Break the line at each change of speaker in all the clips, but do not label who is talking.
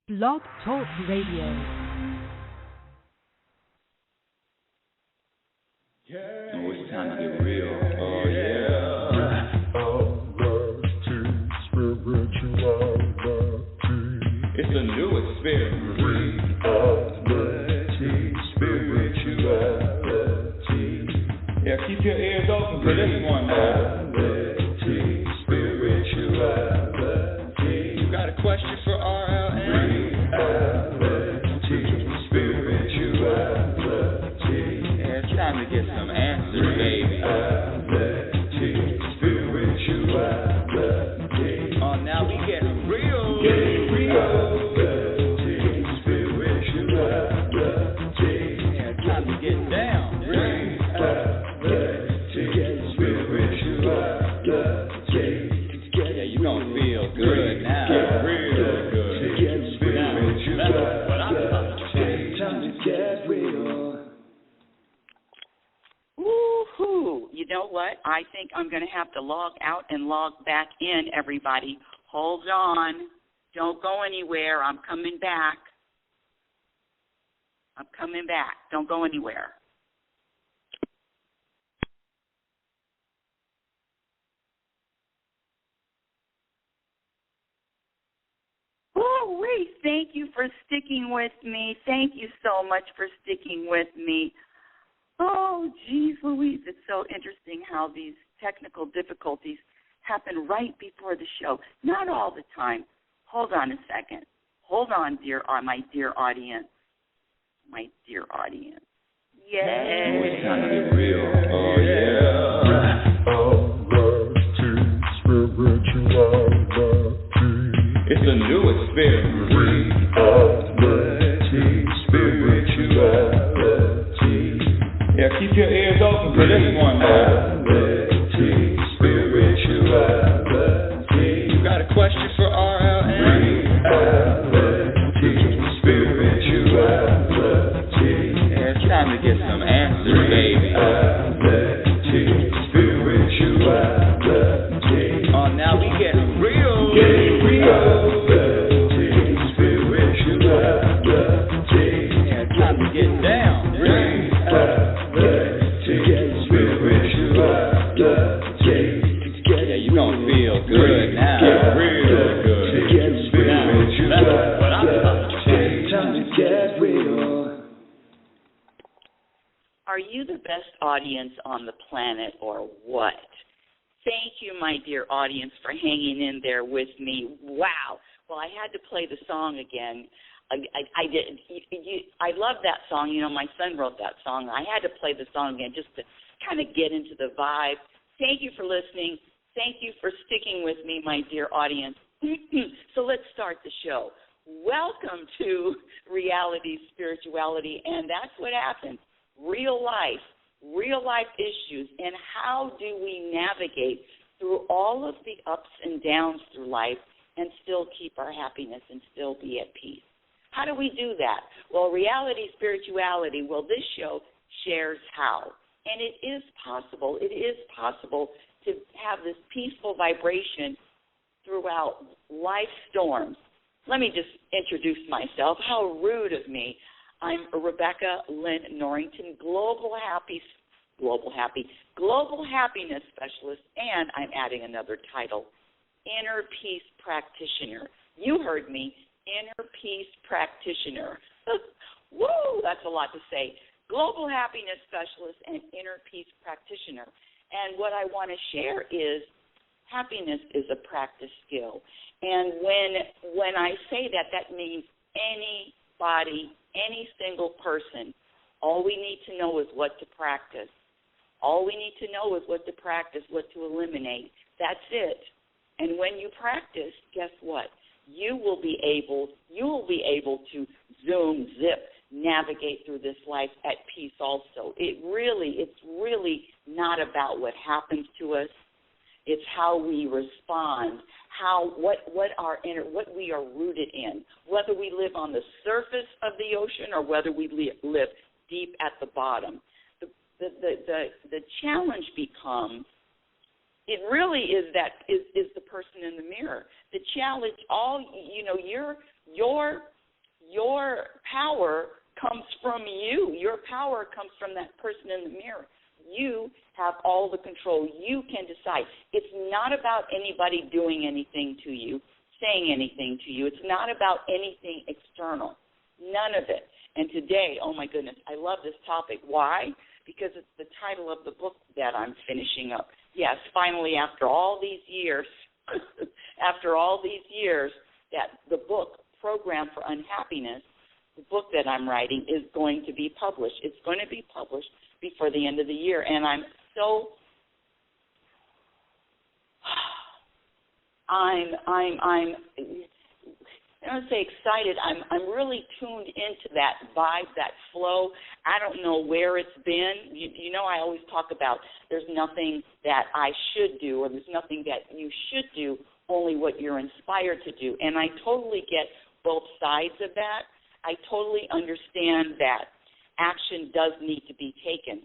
Blog Talk Radio.
Oh, it's time to get real. Oh, yeah. It's a new experience. Reality, spirituality. Yeah, keep your ears open for this one, man. Reality, spirituality. You got a question for RLN? Reality, spirituality. Yeah, it's time to get some answers, baby. Reality, spirituality. Oh, now we get real. Reality, spirituality. Yeah, it's time to get down. Reality, spirituality. Yeah, you gonna feel good now. Real good. That's what I'm talking about. Time to get real.
Woo-hoo. You know what? I think I'm going to have to log out and log back in, everybody. Hold on. Don't go anywhere. I'm coming back. Don't go anywhere. Oh, wait. Thank you for sticking with me. Thank you so much for sticking with me. Oh, geez, Louise, it's so interesting how these technical difficulties happen right before the show. Not all the time. Hold on a second. Hold on, my dear audience. My dear audience. Yay.
Oh, it's time to get real. Oh, yeah. It's a new experience. Reality, spirituality. Yeah, keep your ears open for this one, man. Reality, spirituality. You got a question for RLN? Reality, spirituality. Yeah, it's time to get some answers, baby. Reality, spirituality. Oh, now we get real. Reality, spirituality. Yeah, it's time to get down. Yeah, you gonna feel good now. Real good. That's what I'm talking about. Time to get real.
Are you the best audience on the planet or what? Thank you, my dear audience, for hanging in there with me. Wow. Well, I had to play the song again. I did. I love that song. You know, my son wrote that song. I had to play the song again just to kind of get into the vibe. Thank you for listening. Thank you for sticking with me, my dear audience. So let's start the show. Welcome to Reality Spirituality, and that's what happens. Real life issues, and how do we navigate through all of the ups and downs through life and still keep our happiness and still be at peace? How do we do that? Well, Reality Spirituality, this show shares how. And it is possible to have this peaceful vibration throughout life storms. Let me just introduce myself. How rude of me. I'm Rebecca Lynn Norrington, Global Happiness Specialist, and I'm adding another title, Inner Peace Practitioner. You heard me, Inner Peace Practitioner. Woo, that's a lot to say. Global Happiness Specialist and Inner Peace Practitioner. And what I want to share is happiness is a practice skill. And when I say that, that means anybody, any single person. All we need to know is what to practice. All we need to know is what to practice, what to eliminate. That's it. And when you practice, guess what? You will be able to zip, navigate through this life at peace also. It's really not about what happens to us. It's how we respond, what we are rooted in, whether we live on the surface of the ocean or whether we live deep at the bottom. The challenge becomes, it really is the person in the mirror. The challenge, your your power comes from you. Your power comes from that person in the mirror. You have all the control. You can decide. It's not about anybody doing anything to you, saying anything to you. It's not about anything external. None of it. And today, oh my goodness, I love this topic. Why? Because it's the title of the book that I'm finishing up. Yes, finally, after all these years, that the book, Program for Unhappiness, the book that I'm writing, is going to be published. It's going to be published before the end of the year. And I'm so, I don't want to say excited. I'm really tuned into that vibe, that flow. I don't know where it's been. You know, I always talk about there's nothing that I should do, or there's nothing that you should do, only what you're inspired to do. And I totally get both sides of that. I totally understand that action does need to be taken.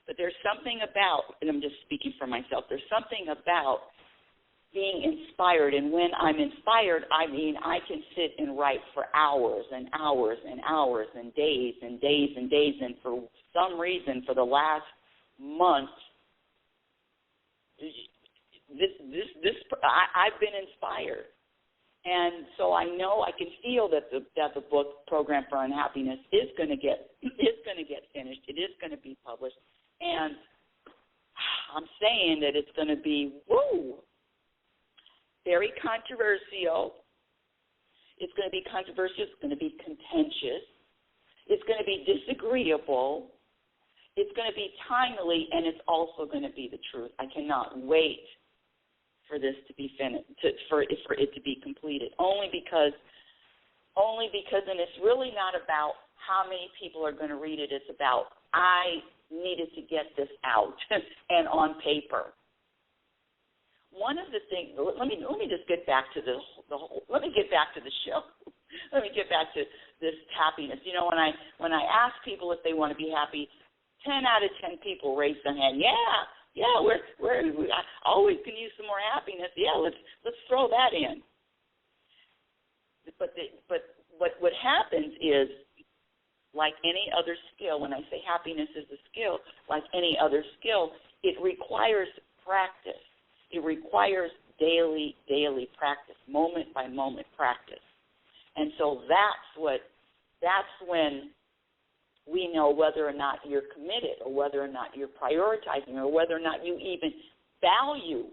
But there's something about, and I'm just speaking for myself, there's something about being inspired. And when I'm inspired, I mean I can sit and write for hours and hours and hours and days and days and days. And for some reason, for the last month, I've been inspired. And so I know, I can feel that the book, Program for Unhappiness, is going to get finished. It is going to be published. And I'm saying that it's going to be, very controversial. It's going to be controversial. It's going to be contentious. It's going to be disagreeable. It's going to be timely, and it's also going to be the truth. I cannot wait for this to be finished, for it to be completed. Only because, and it's really not about how many people are going to read it. It's about I needed to get this out and on paper. One of the things, let me just get back to let me get back to the show. Let me get back to this happiness. You know, when I ask people if they want to be happy, 10 out of 10 people raise their hand. Yeah, we always can use some more happiness. Yeah, let's throw that in. But what happens is, like any other skill, when I say happiness is a skill, like any other skill, it requires practice. It requires daily practice, moment by moment practice. And so that's when we know whether or not you're committed, or whether or not you're prioritizing, or whether or not you even value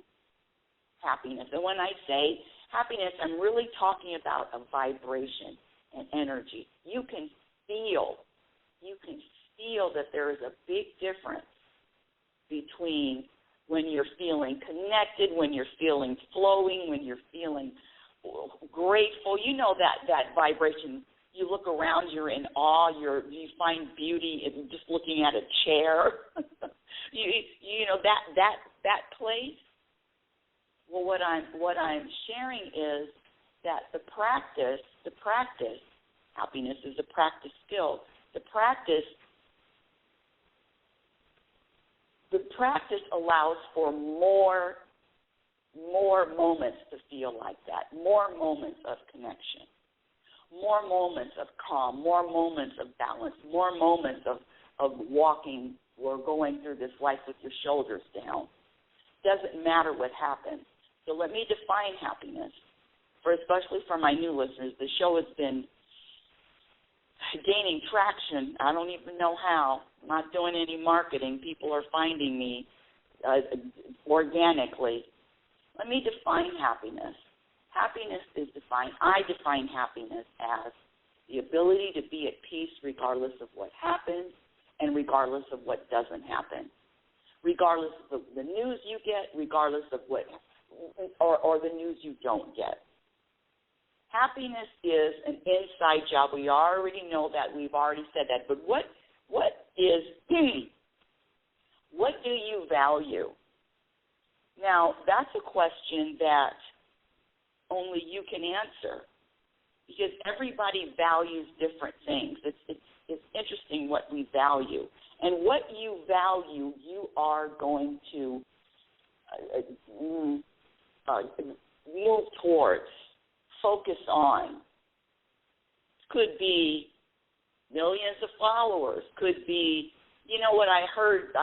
happiness. And when I say happiness, I'm really talking about a vibration and energy. You can feel that there is a big difference between when you're feeling connected, when you're feeling flowing, when you're feeling grateful. You know that vibration. You look around, you're in awe, you find beauty in just looking at a chair. you know that place. Well, what I'm sharing is that the practice, happiness is a practice skill. The practice allows for more moments to feel like that, more moments of connection, more moments of calm, more moments of balance, more moments of walking or going through this life with your shoulders down. Doesn't matter what happens. So let me define happiness, especially for my new listeners. The show has been gaining traction. I don't even know how. I'm not doing any marketing. People are finding me organically. Let me define happiness. Happiness is defined. I define happiness as the ability to be at peace regardless of what happens and regardless of what doesn't happen, regardless of the news you get, regardless of what or the news you don't get. Happiness is an inside job. We already know that. We've already said that. But what do you value? Now, that's a question that only you can answer, because everybody values different things. It's interesting what we value. And what you value, you are going to move towards, focus on. could be millions of followers, could be, you know what I heard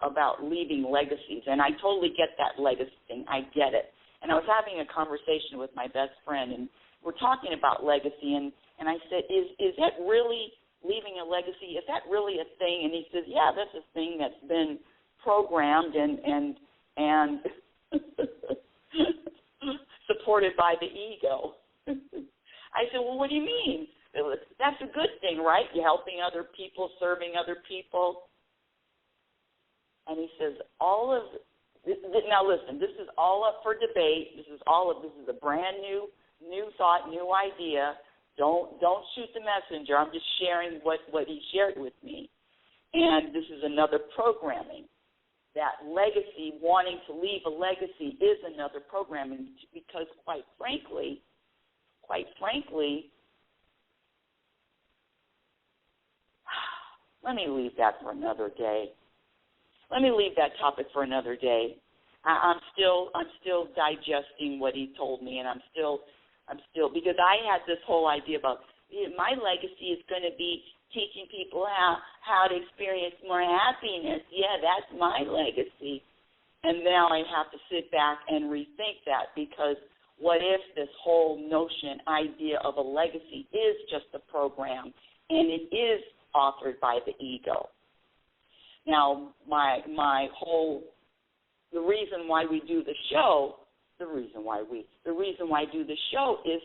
about leaving legacies, and I totally get that legacy thing. I get it. And I was having a conversation with my best friend, and we're talking about legacy, and I said, is that really leaving a legacy? Is that really a thing? And he says, yeah, that's a thing that's been programmed and supported by the ego. I said, well, what do you mean? That's a good thing, right? You're helping other people, serving other people. And he says, now listen, this is all up for debate. This is a brand new thought, new idea. Don't shoot the messenger. I'm just sharing what he shared with me. And this is another programming. That legacy, wanting to leave a legacy, is another programming because, quite frankly, let me leave that for another day. Let me leave that topic for another day. I'm still digesting what he told me, and I'm still because I had this whole idea about my legacy is going to be teaching people how to experience more happiness. Yeah, that's my legacy. And now I have to sit back and rethink that, because what if this whole idea of a legacy is just a program, and it is authored by the ego? Now, the reason why we do the show, the reason why I do the show is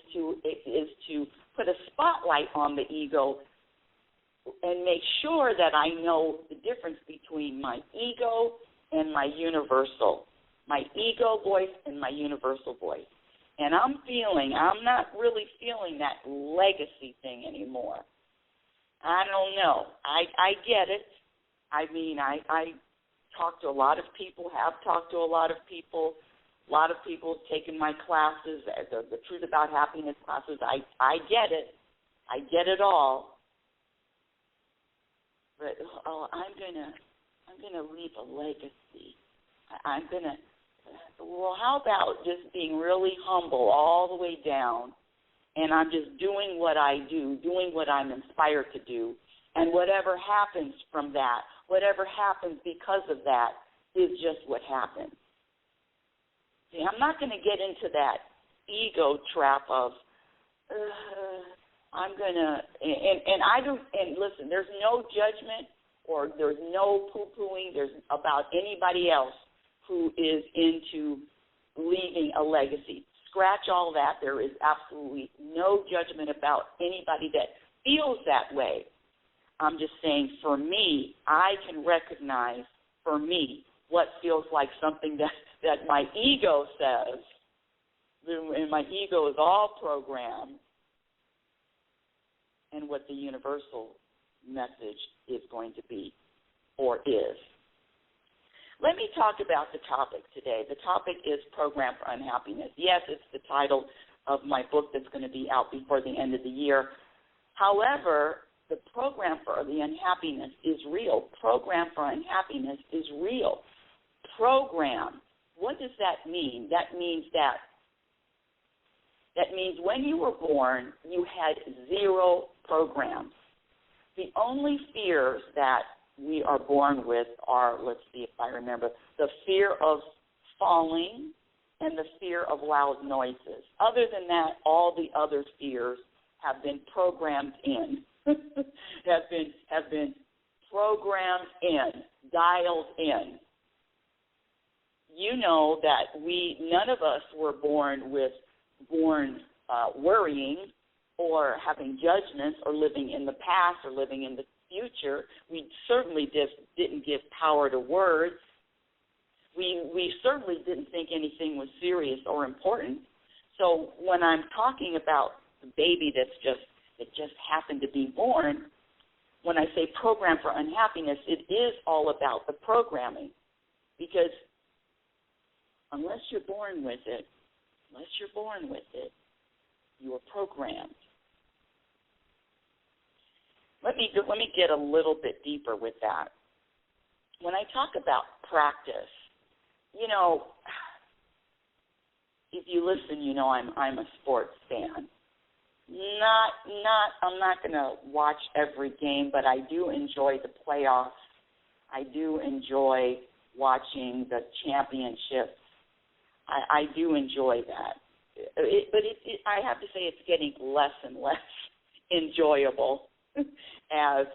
to put a spotlight on the ego and make sure that I know the difference between my ego and my ego voice and my universal voice. And I'm not really feeling that legacy thing anymore. I don't know. I get it. I mean, I talk to a lot of people, have talked to a lot of people. A lot of people have taken my classes, the Truth About Happiness classes. I get it. I get it all. But I'm gonna leave a legacy. How about just being really humble all the way down, and I'm just doing what I do, doing what I'm inspired to do, and whatever happens from that, whatever happens because of that, is just what happens. See, I'm not going to get into that ego trap of listen, there's no judgment or there's no poo-pooing about anybody else who is into leaving a legacy. Scratch all that. There is absolutely no judgment about anybody that feels that way. I'm just saying, for me, I can recognize, for me, what feels like something that my ego says, and my ego is all programmed, and what the universal message is going to be or is. Let me talk about the topic today. The topic is Program for Unhappiness. Yes, it's the title of my book that's going to be out before the end of the year. However, the program for the unhappiness is real. Program for unhappiness is real. Program. What does that mean? That means when you were born, you had 0 programs. The only fears that we are born with are, let's see if I remember, the fear of falling and the fear of loud noises. Other than that, all the other fears have been programmed in, have been programmed in, dialed in. You know that none of us were born worrying or having judgments or living in the past or living in the future. We certainly just didn't give power to words. We certainly didn't think anything was serious or important. So when I'm talking about the baby that just happened to be born, when I say program for unhappiness, it is all about the programming, because unless you're born with it, you are programmed. Let me get a little bit deeper with that. When I talk about practice, if you listen, I'm a sports fan. I'm not going to watch every game, but I do enjoy the playoffs. I do enjoy watching the championships. I do enjoy that. But I have to say it's getting less and less enjoyable as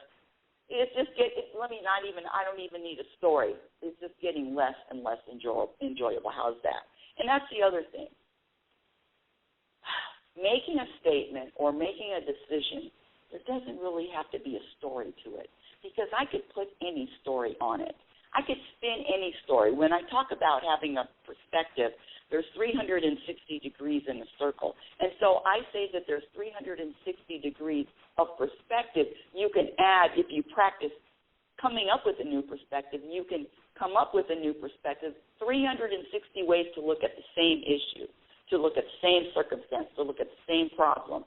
it's just I don't even need a story. It's just getting less and less enjoyable. How's that? And that's the other thing. Making a statement or making a decision, there doesn't really have to be a story to it, because I could put any story on it. I could spin any story. When I talk about having a perspective, there's 360 degrees in a circle. And so I say that there's 360 degrees of perspective you can add if you practice coming up with a new perspective. You can come up with a new perspective, 360 ways to look at the same issue, to look at the same circumstance, to look at the same problem.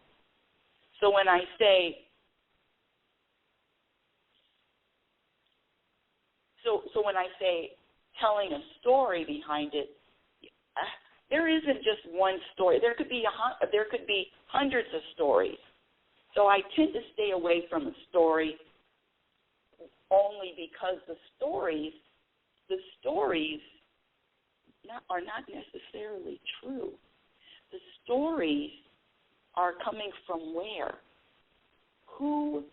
So when I say, when I say telling a story behind it, there isn't just one story. There could be hundreds of stories. So I tend to stay away from a story only because the stories are not necessarily true. The stories are coming from where? Who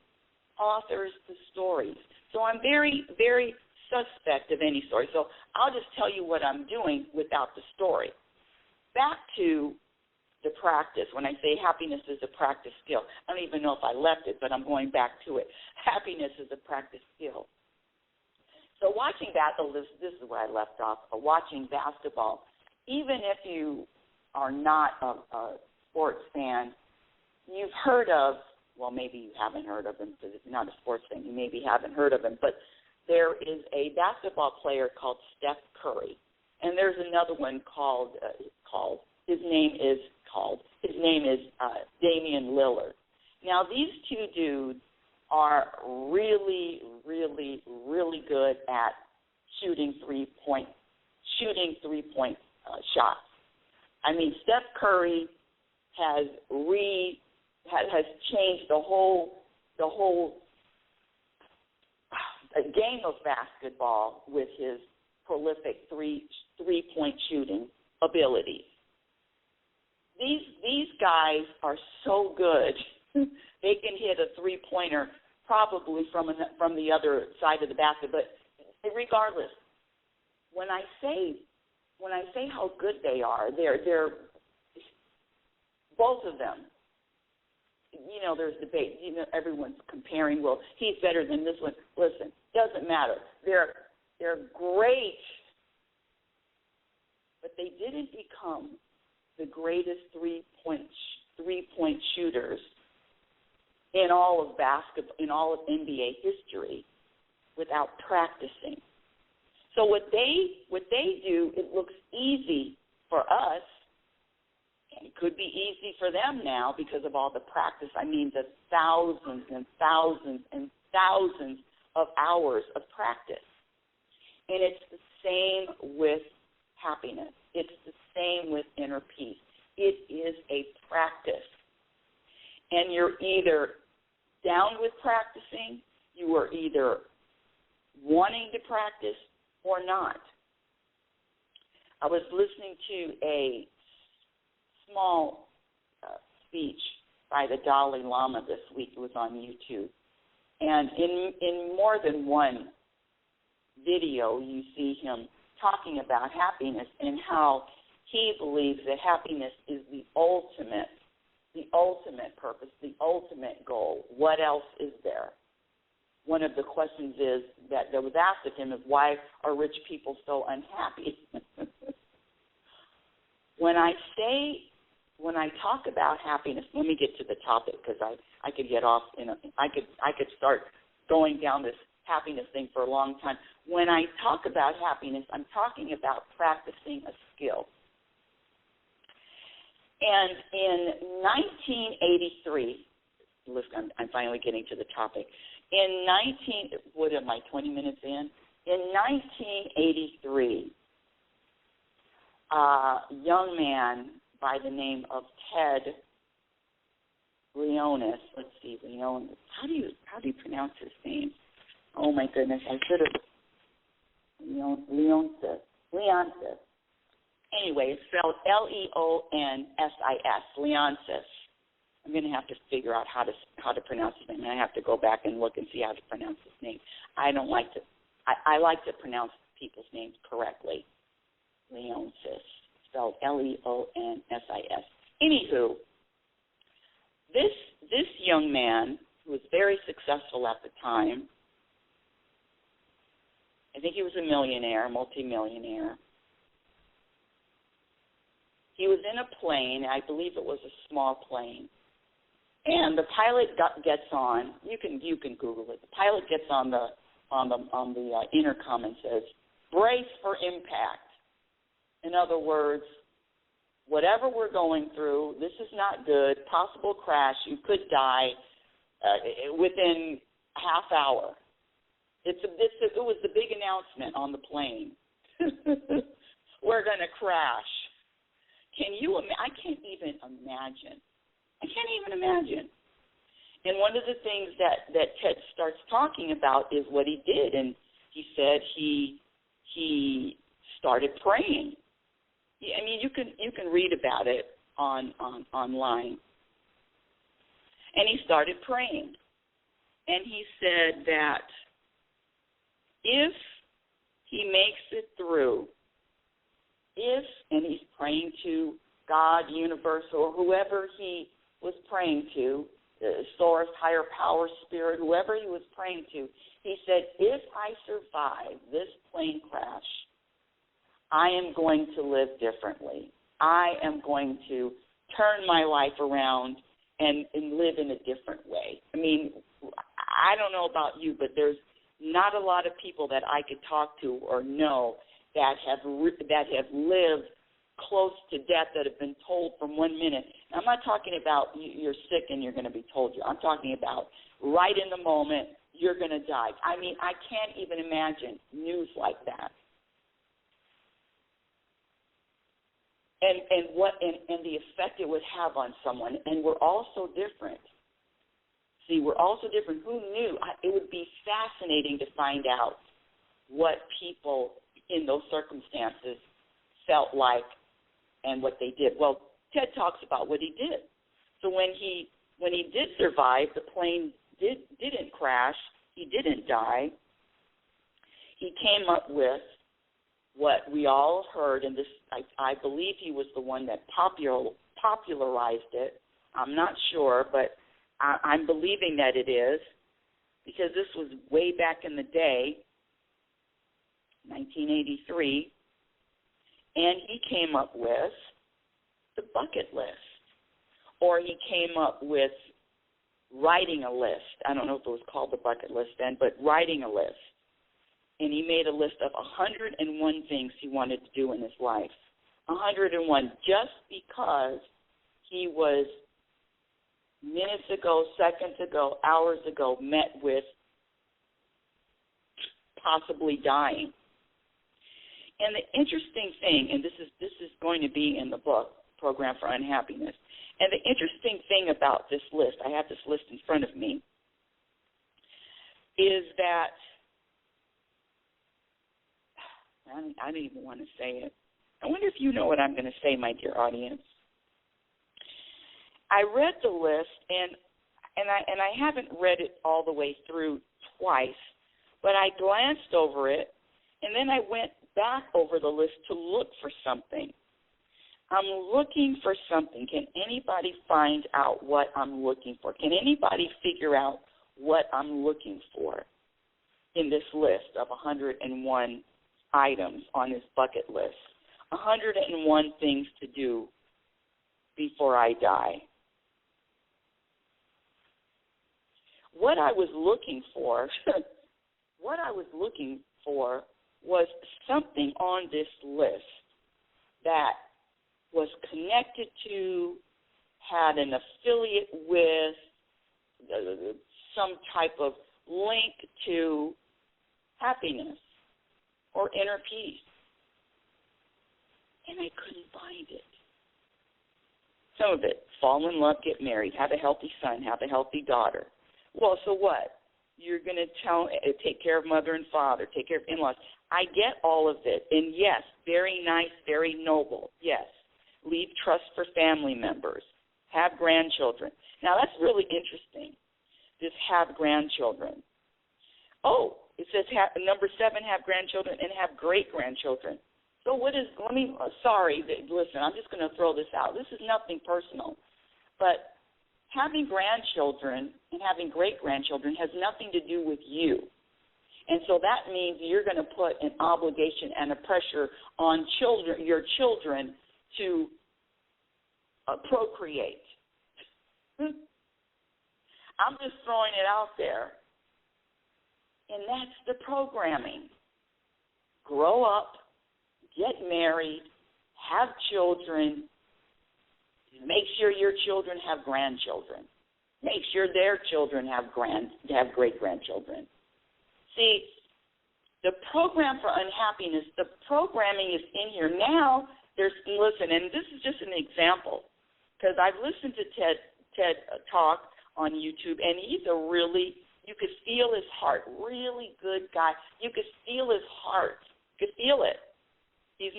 authors the stories? So I'm very, very suspect of any story. So I'll just tell you what I'm doing without the story. Back to the practice. When I say happiness is a practice skill, I don't even know if I left it, but I'm going back to it. Happiness is a practice skill. So watching this is where I left off, watching basketball, even if you are not a sports fan, you've heard of, well, maybe you haven't heard of him because it's not a sports fan. You maybe haven't heard of him, but there is a basketball player called Steph Curry, and there's another one his name is Damian Lillard. Now, these two dudes are really, really, really good at shooting three-point shots. I mean, Steph Curry has changed the whole game of basketball with his prolific three-point shooting abilities. These guys are so good. They can hit a three-pointer probably from the other side of the basket. But regardless, when I say how good they are, they're both of them. You know, there's debate. You know, everyone's comparing. Well, he's better than this one. Listen, doesn't matter. They're great, but they didn't become the greatest three-point shooters in all of basketball, in all of NBA history, without practicing. So what they do, it looks easy for us, and it could be easy for them now because of all the practice. I mean, the thousands and thousands and thousands of hours of practice. And it's the same with happiness. It's the same with inner peace. It is a practice. And you're either down with practicing, you are either wanting to practice or not. I was listening to a small speech by the Dalai Lama this week. It was on YouTube. And in more than one video, you see him talking about happiness and how he believes that happiness is the ultimate purpose, the ultimate goal. What else is there? One of the questions that was asked of him is, why are rich people so unhappy? When I talk about happiness, let me get to the topic because I could get off. I could start going down this happiness thing for a long time. When I talk about happiness, I'm talking about practicing a skill. And in 1983, listen, I'm finally getting to the topic. What am I, 20 minutes in? In 1983, a young man by the name of Ted Leonis. Let's see, Leonis. How do you pronounce his name? Oh my goodness, I should have. Leonsis. Anyway, it's spelled Leonsis. Leonsis. I'm going to have to figure out how to pronounce his name. I have to go back and look and see how to pronounce his name. I like to pronounce people's names correctly. Leonsis, spelled Leonsis. Anywho, this young man who was very successful at the time, I think he was a millionaire, multimillionaire. He was in a plane. I believe it was a small plane. And the pilot gets on. You can Google it. The pilot gets on the intercom and says, "Brace for impact." In other words, whatever we're going through, this is not good. Possible crash. You could die within a half hour. It was the big announcement on the plane. We're going to crash. I can't even imagine. And one of the things that Ted starts talking about is what he did, and he said he started praying. I mean, you can read about it online. And he started praying, and he said that if he makes it through, and he's praying to God, universe, or whoever he was praying to, source, higher power, spirit, whoever he was praying to, he said, if I survive this plane crash, I am going to live differently. I am going to turn my life around and live in a different way. I mean, I don't know about you, but there's not a lot of people that I could talk to or know that have lived close to death, that have been told from 1 minute. Now, I'm not talking about you're sick and you're going to be told you. I'm talking about right in the moment, you're going to die. I mean, I can't even imagine news like that. And the effect it would have on someone. And we're all so different. See, we're all so different. Who knew? It would be fascinating to find out what people in those circumstances felt like and what they did. Well, Ted talks about what he did. So when he did survive, the plane didn't crash, he didn't die. He came up with what we all heard, and this I believe he was the one that popularized it. I'm not sure, but I'm believing that it is, because this was way back in the day, 1983, and he came up with the bucket list, or he came up with writing a list. I don't know if it was called the bucket list then, but writing a list. And he made a list of 101 things he wanted to do in his life. 101, just because he was minutes ago, seconds ago, hours ago, met with possibly dying. And the interesting thing, and this is going to be in the book, Program for Unhappiness, and the interesting thing about this list, I have this list in front of me, is that, I don't even want to say it. I wonder if you know what I'm going to say, my dear audience. I read the list, and I haven't read it all the way through twice, but I glanced over it, and then I went back over the list to look for something. I'm looking for something. Can anybody find out what I'm looking for? Can anybody figure out what I'm looking for in this list of 101 items on this bucket list? 101 things to do before I die. What I was looking for, was something on this list that was connected to, had an affiliate with, some type of link to happiness or inner peace. And I couldn't find it. some of it. Fall in love, get married, have a healthy son, have a healthy daughter. Well, so what? You're going to take care of mother and father, take care of in-laws. I get all of it. And, yes, very nice, very noble. Yes, leave trust for family members. Have grandchildren. Now, that's really interesting, this have grandchildren. Oh, it says number 7, have grandchildren, and have great-grandchildren. So sorry, listen, I'm just going to throw this out. This is nothing personal. But having grandchildren and having great-grandchildren has nothing to do with you. And so that means you're going to put an obligation and a pressure on your children to procreate. I'm just throwing it out there. And that's the programming. Grow up, get married, have children, make sure your children have grandchildren. Make sure their children have great-grandchildren. See, the program for unhappiness, the programming is in here. Now, listen, and this is just an example, because I've listened to TED Talk on YouTube, and he's you could feel his heart, really good guy. You could feel his heart. You could feel it. He's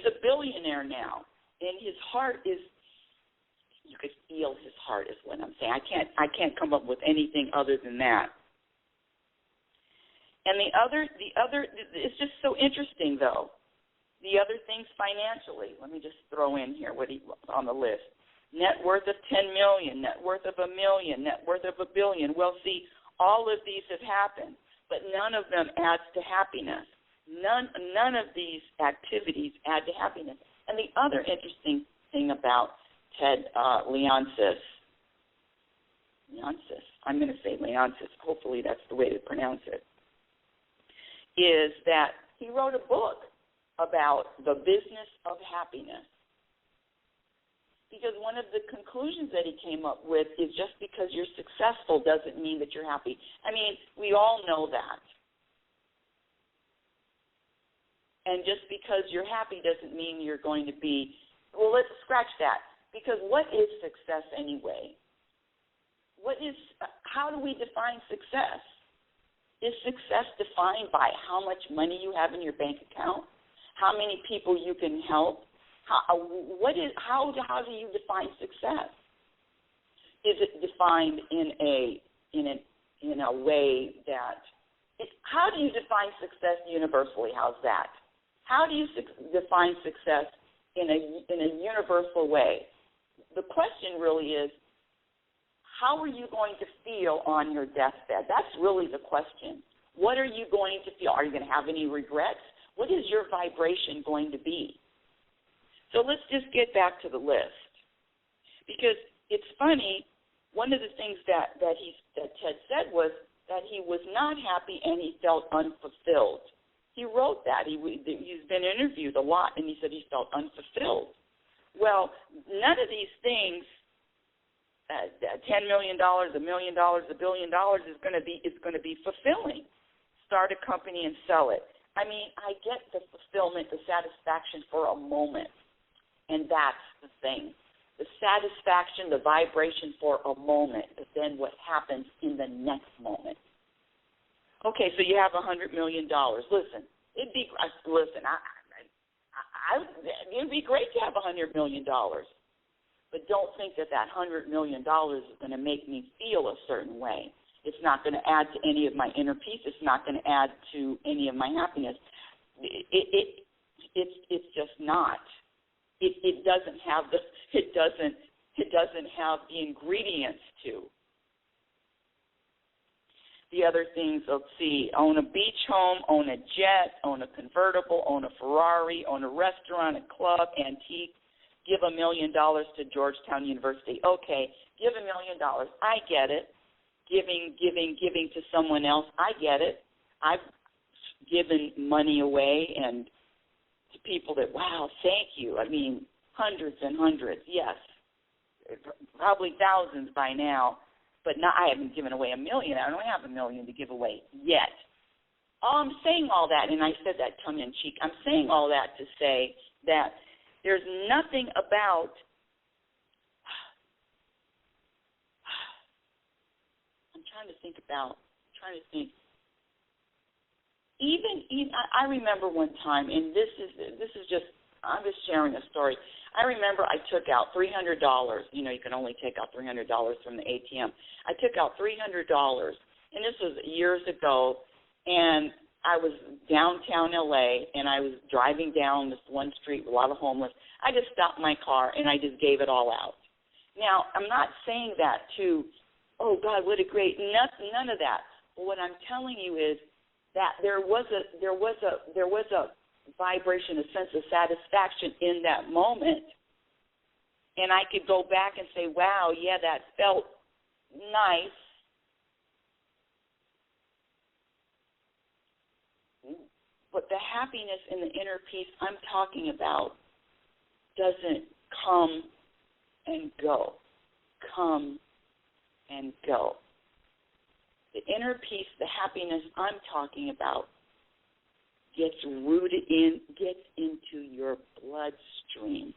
a billionaire now, and his heart is, you could feel his heart is what I'm saying. I can't come up with anything other than that. And the other, it's just so interesting though. The other things financially, let me just throw in here what he on the list. Net worth of $10 million, net worth of $1 million, net worth of $1 billion. Well, see, all of these have happened, but none of them adds to happiness. None of these activities add to happiness. And the other interesting thing about Ted Leonsis, I'm going to say Leonsis, hopefully that's the way to pronounce it, is that he wrote a book about the business of happiness. Because one of the conclusions that he came up with is just because you're successful doesn't mean that you're happy. I mean, we all know that. And just because you're happy doesn't mean you're going to be, well, let's scratch that. Because what is success anyway? How do we define success? Is success defined by how much money you have in your bank account? How many people you can help? How do you define success? Is it defined in a way that how do you define success universally? How's that? How do you define success in a universal way? The question really is, how are you going to feel on your deathbed? That's really the question. What are you going to feel? Are you going to have any regrets? What is your vibration going to be? So let's just get back to the list. Because it's funny, one of the things that Ted said was that he was not happy and he felt unfulfilled. He wrote that. He's been interviewed a lot, and he said he felt unfulfilled. Well, none of these things, $10 million, $1 million, $1 billion, is going to be fulfilling. Start a company and sell it. I mean, I get the fulfillment, the satisfaction for a moment. And that's the thing. The satisfaction, the vibration for a moment, but then what happens in the next moment. Okay, so you have $100 million. Listen, it'd be great to have $100 million. But don't think that $100 million is going to make me feel a certain way. It's not going to add to any of my inner peace. It's not going to add to any of my happiness. It's just not. It doesn't have the ingredients to. The other things, let's see, own a beach home, own a jet, own a convertible, own a Ferrari, own a restaurant, a club, antique, give $1 million to Georgetown University. Okay, give $1 million. I get it. Giving to someone else, I get it. I've given money away and to people that, wow, thank you. I mean, hundreds and hundreds, yes. Probably thousands by now, but I haven't given away $1 million. I don't have $1 million to give away yet. I'm saying all that, and I said that tongue-in-cheek, I'm saying all that to say that There's nothing about I'm trying to think. Even I remember one time, and this is just, I'm just sharing a story. I remember I took out $300. You know, you can only take out $300 from the ATM. I took out $300, and this was years ago, and I was downtown LA, and I was driving down this one street with a lot of homeless. I just stopped my car, and I just gave it all out. Now, I'm not saying that to, oh, God, what a great, none of that. But what I'm telling you is that there was a vibration, a sense of satisfaction in that moment. And I could go back and say, wow, yeah, that felt nice. But the happiness and the inner peace I'm talking about doesn't come and go. Come and go. The inner peace, the happiness I'm talking about gets rooted in, gets into your bloodstream.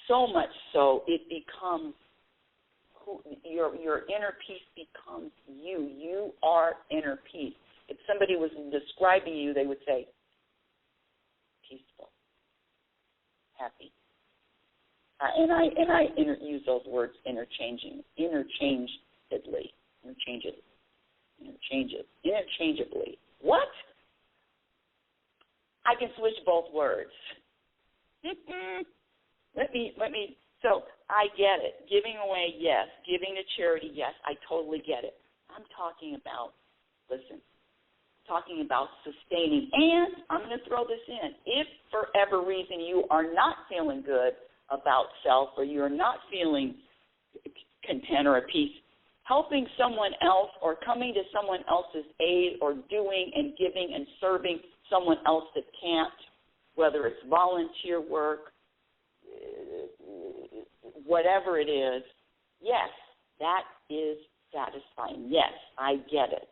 So much so, it becomes your inner peace becomes you. You are inner peace. If somebody was describing you, they would say, peaceful, happy. And I use those words interchangeably. What? I can switch both words. Let me. So I get it. Giving away, yes. Giving to charity, yes. I totally get it. I'm talking about sustaining. And I'm going to throw this in. If for whatever reason you are not feeling good about self, or you're not feeling content or at peace, helping someone else or coming to someone else's aid or doing and giving and serving someone else that can't, whether it's volunteer work, whatever it is, yes, that is satisfying. Yes, I get it.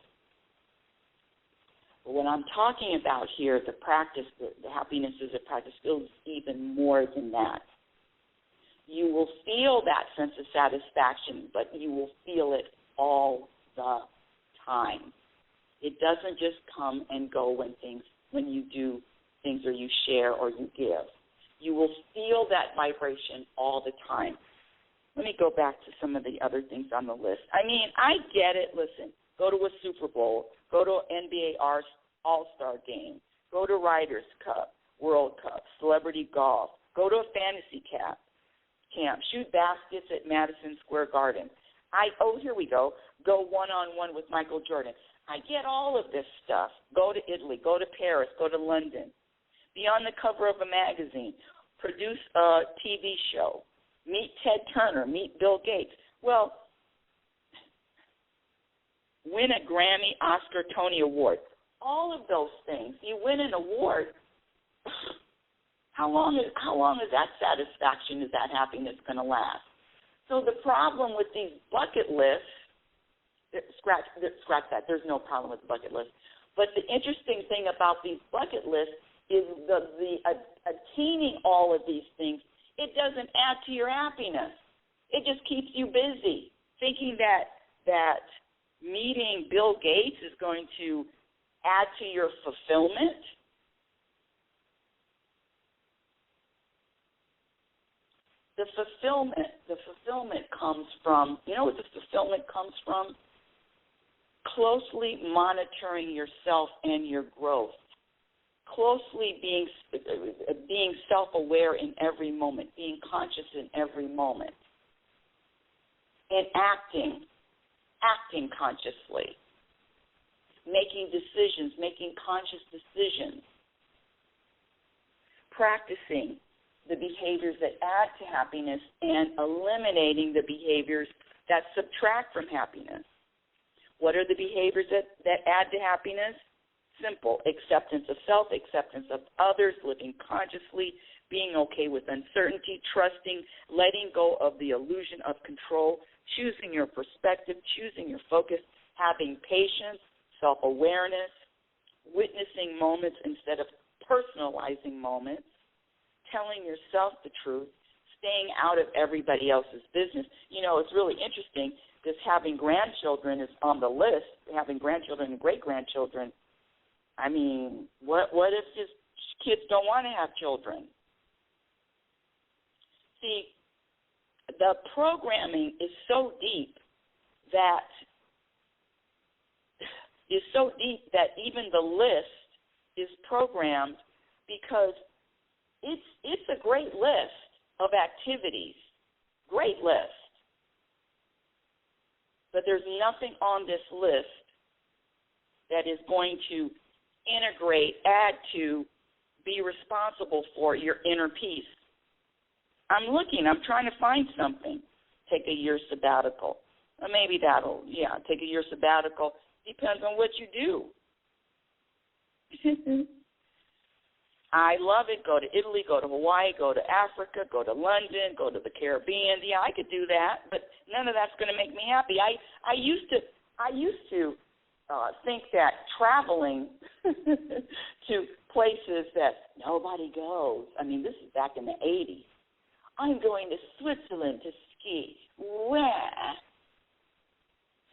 But what I'm talking about here, the practice, the happiness is a practice, goes even more than that. You will feel that sense of satisfaction, but you will feel it all the time. It doesn't just come and go when you do things or you share or you give. You will feel that vibration all the time. Let me go back to some of the other things on the list. I mean, I get it. Listen, go to a Super Bowl, go to an NBA All-Star game, go to Ryder's Cup, World Cup, celebrity golf, go to a fantasy camp, shoot baskets at Madison Square Garden. Here we go. Go one-on-one with Michael Jordan. I get all of this stuff. Go to Italy, go to Paris, go to London. Be on the cover of a magazine. Produce a TV show. Meet Ted Turner. Meet Bill Gates. Well, win a Grammy, Oscar, Tony Award. All of those things. You win an award. How long is that satisfaction, is that happiness going to last? So the problem with these bucket lists, scratch that. There's no problem with the bucket list. But the interesting thing about these bucket lists is the attaining all of these things, it doesn't add to your happiness. It just keeps you busy, thinking that meeting Bill Gates is going to add to your fulfillment. The fulfillment comes from, you know what the fulfillment comes from? Closely monitoring yourself and your growth. Closely being self-aware in every moment, being conscious in every moment, and acting consciously, making decisions, making conscious decisions, practicing the behaviors that add to happiness and eliminating the behaviors that subtract from happiness. What are the behaviors that add to happiness? Simple. Acceptance of self, acceptance of others, living consciously, being okay with uncertainty, trusting, letting go of the illusion of control, choosing your perspective, choosing your focus, having patience, self-awareness, witnessing moments instead of personalizing moments, telling yourself the truth, staying out of everybody else's business. You know, it's really interesting. This having grandchildren is on the list, having grandchildren and great-grandchildren. I mean, what if just kids don't want to have children? See, the programming is so deep that even the list is programmed, because it's a great list of activities, great list. But there's nothing on this list that is going to integrate, add to, be responsible for your inner peace. I'm trying to find something. Take a year sabbatical. Or maybe take a year sabbatical. Depends on what you do. I love it. Go to Italy, go to Hawaii, go to Africa, go to London, go to the Caribbean. Yeah, I could do that, but none of that's going to make me happy. I used to think that traveling to places that nobody goes. I mean, this is back in the 80s. I'm going to Switzerland to ski. Where?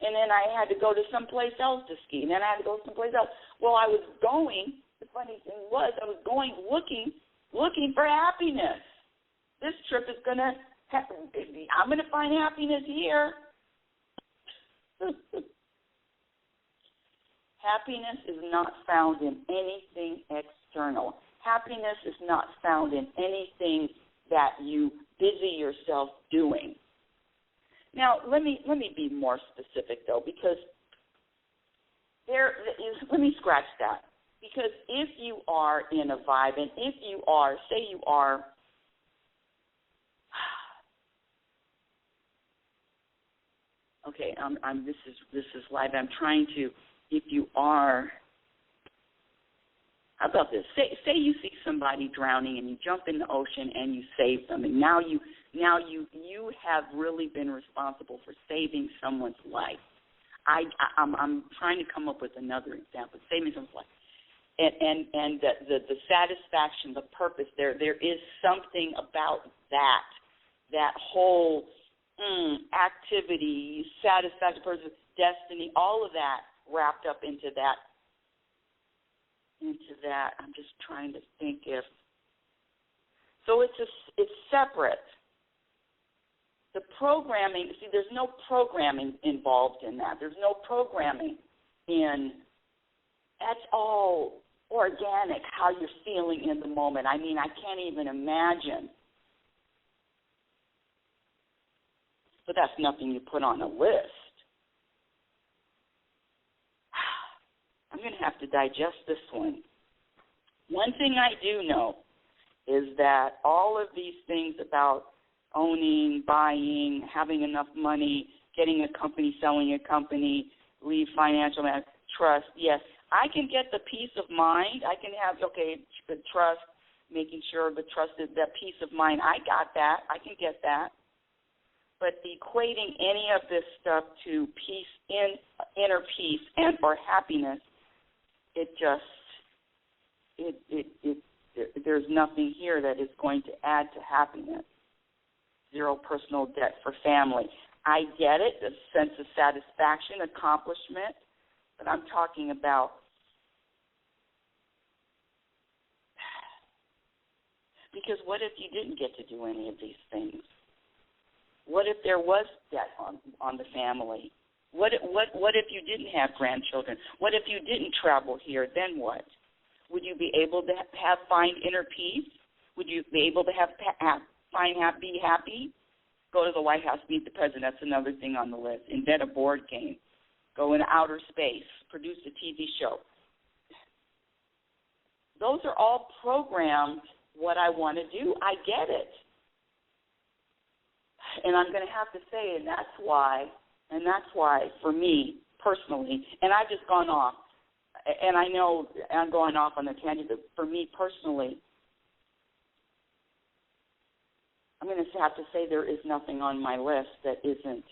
And then I had to go to someplace else to ski, and then I had to go someplace else. Well, I was going. The funny thing was, I was going looking for happiness. This trip is going to happen. I'm going to find happiness here. Happiness is not found in anything external. Happiness is not found in anything that you busy yourself doing. Now, let me be more specific, though, because let me scratch that. Because if you are in a vibe, and if you are, say you are, okay, this is live. I'm trying to, if you are, how about this? Say you see somebody drowning and you jump in the ocean and you save them, and now you have really been responsible for saving someone's life. I'm trying to come up with another example. Saving someone's life. And the satisfaction, the purpose, there is something about that whole activity, satisfaction, purpose, destiny, all of that wrapped up into that. I'm just trying to think if. So it's separate. The programming, see, there's no programming involved in that. There's no programming in. That's all organic, how you're feeling in the moment. I mean, I can't even imagine. But that's nothing you put on a list. I'm going to have to digest this one. One thing I do know is that all of these things about owning, buying, having enough money, getting a company, selling a company, leave financial trust, yes, I can get the peace of mind. I can have, the trust, making sure the trust is that peace of mind. I got that. I can get that. But equating any of this stuff to peace, inner peace, and or happiness, there's nothing here that is going to add to happiness. Zero personal debt for family. I get it, a sense of satisfaction, accomplishment, but I'm talking about because what if you didn't get to do any of these things? What if there was debt on the family? What if you didn't have grandchildren? What if you didn't travel here? Then what? Would you be able to find inner peace? Would you be able to be happy? Go to the White House, meet the president. That's another thing on the list. Invent a board game. Go into outer space. Produce a TV show. Those are all programmed what I want to do. I get it. And I'm going to have to say, and that's why for me personally, and I've just gone off, and I know I'm going off on the tangent, but for me personally, I'm going to have to say there is nothing on my list that isn't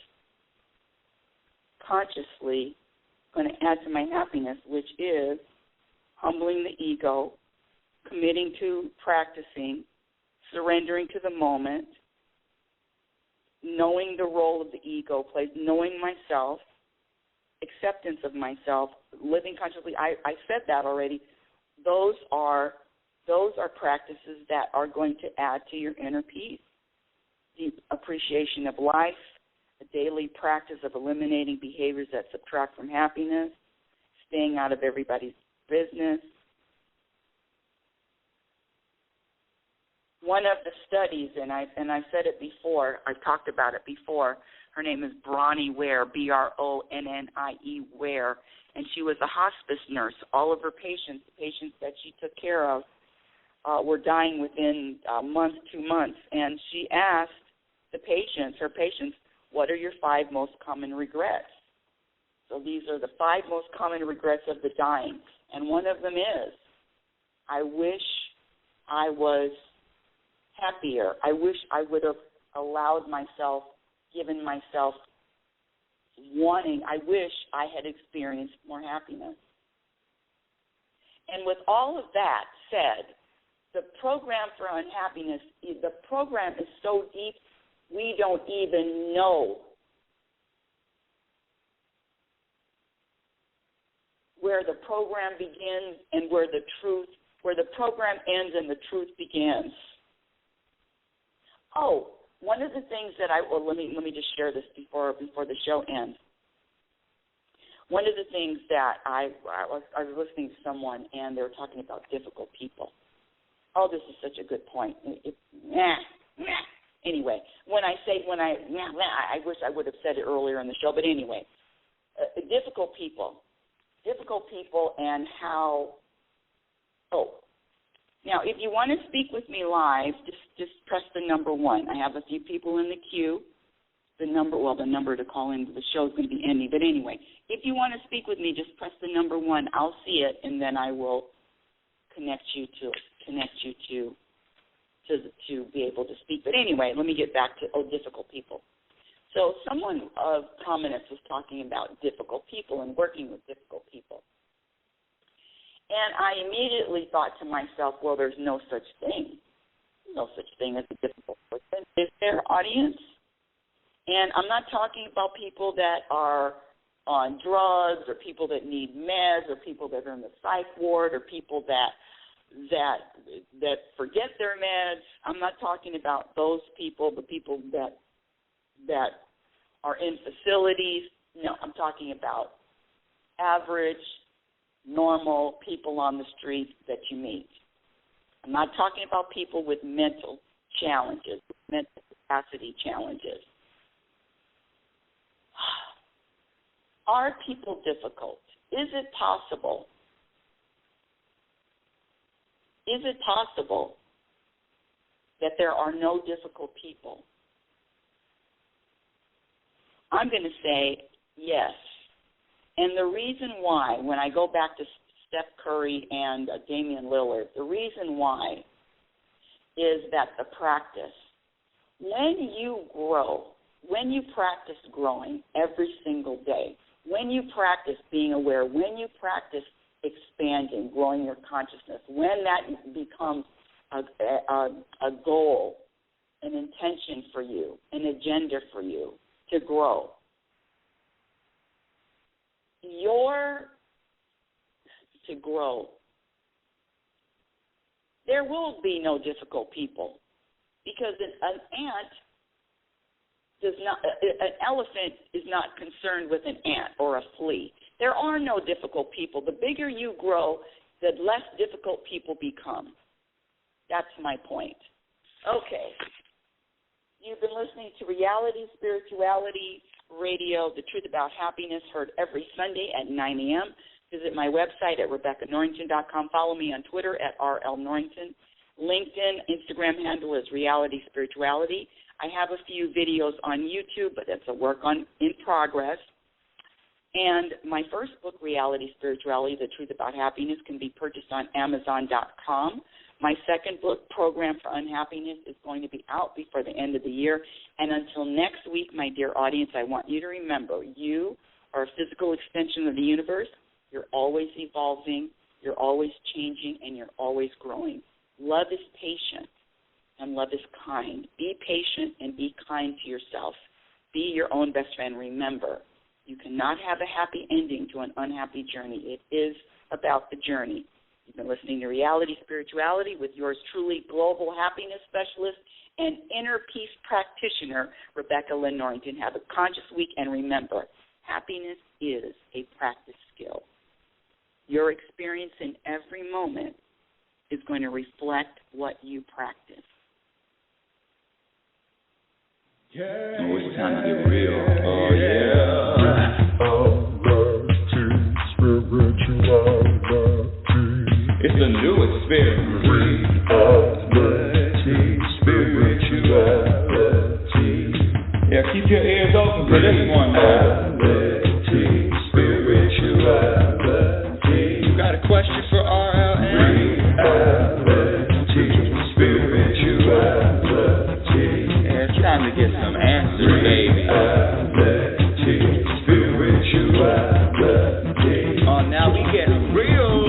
consciously going to add to my happiness, which is humbling the ego, committing to practicing, surrendering to the moment, knowing the role of the ego plays, knowing myself, acceptance of myself, living consciously. I said that already. Those are practices that are going to add to your inner peace. The appreciation of life, a daily practice of eliminating behaviors that subtract from happiness, staying out of everybody's business. One of the studies, and I said it before, I talked about it before, her name is Bronnie Ware, Bronnie Ware, and she was a hospice nurse. All of her patients, the patients that she took care of, were dying within a month, 2 months, and she asked her patients, what are your 5 most common regrets? So these are the 5 most common regrets of the dying, and one of them is, I wish I was happier. I wish I would have allowed myself, given myself wanting, I wish I had experienced more happiness. And with all of that said, the program for unhappiness, the program is so deep, we don't even know where the program begins and where the program ends and the truth begins. Oh, one of the things that let me just share this before the show ends. One of the things that I was listening to someone, and they were talking about difficult people. Oh, this is such a good point. Anyway, I wish I would have said it earlier in the show, but anyway, difficult people and how, now, if you want to speak with me live, just press the number 1. I have a few people in the queue. The number to call into the show is going to be ending. But anyway, if you want to speak with me, just press the number 1. I'll see it, and then I will connect you to be able to speak. But anyway, let me get back to difficult people. So someone of prominence was talking about difficult people and working with difficult people. And I immediately thought to myself, well, there's no such thing. No such thing as a difficult person. Is there, audience? And I'm not talking about people that are on drugs or people that need meds or people that are in the psych ward or people that forget their meds. I'm not talking about those people, the people that are in facilities. No, I'm talking about average, normal people on the street that you meet. I'm not talking about people with mental challenges, mental capacity challenges. Are people difficult? Is it possible? Is it possible that there are no difficult people? I'm going to say yes. And the reason why, when I go back to Steph Curry and Damian Lillard, the reason why is that the practice. When you grow, when you practice growing every single day, when you practice being aware, when you practice expanding, growing your consciousness, when that becomes a goal, an intention for you, an agenda for you to grow, there will be no difficult people, because an elephant is not concerned with an ant or a flea. There are no difficult people. The bigger you grow, the less difficult people become. That's my point. Okay. You've been listening to Reality Spirituality Radio, The Truth About Happiness, heard every Sunday at 9 a.m. Visit my website at RebeccaNorrington.com. Follow me on Twitter at RLNorrington. LinkedIn, Instagram handle is Reality Spirituality. I have a few videos on YouTube, but that's a work in progress. And my first book, Reality Spirituality, The Truth About Happiness, can be purchased on Amazon.com. My second book, Program for Unhappiness, is going to be out before the end of the year. And until next week, my dear audience, I want you to remember, you are a physical extension of the universe. You're always evolving. You're always changing and you're always growing. Love is patient and love is kind. Be patient and be kind to yourself. Be your own best friend. Remember, you cannot have a happy ending to an unhappy journey. It is about the journey. You've been listening to Reality Spirituality with yours truly, global happiness specialist and inner peace practitioner, Rebecca Lynn Norrington. Have a conscious week, and remember, happiness is a practice skill. Your experience in every moment is going to reflect what you practice.
Oh, it's time to get real. Oh, yeah. It's a new experience. Spirituality. Yeah, keep your ears open for this one, man. Spirituality. You got a question for RLN? Spirituality. Yeah, it's time to get some answers, baby. Spirituality. Oh, now we get real.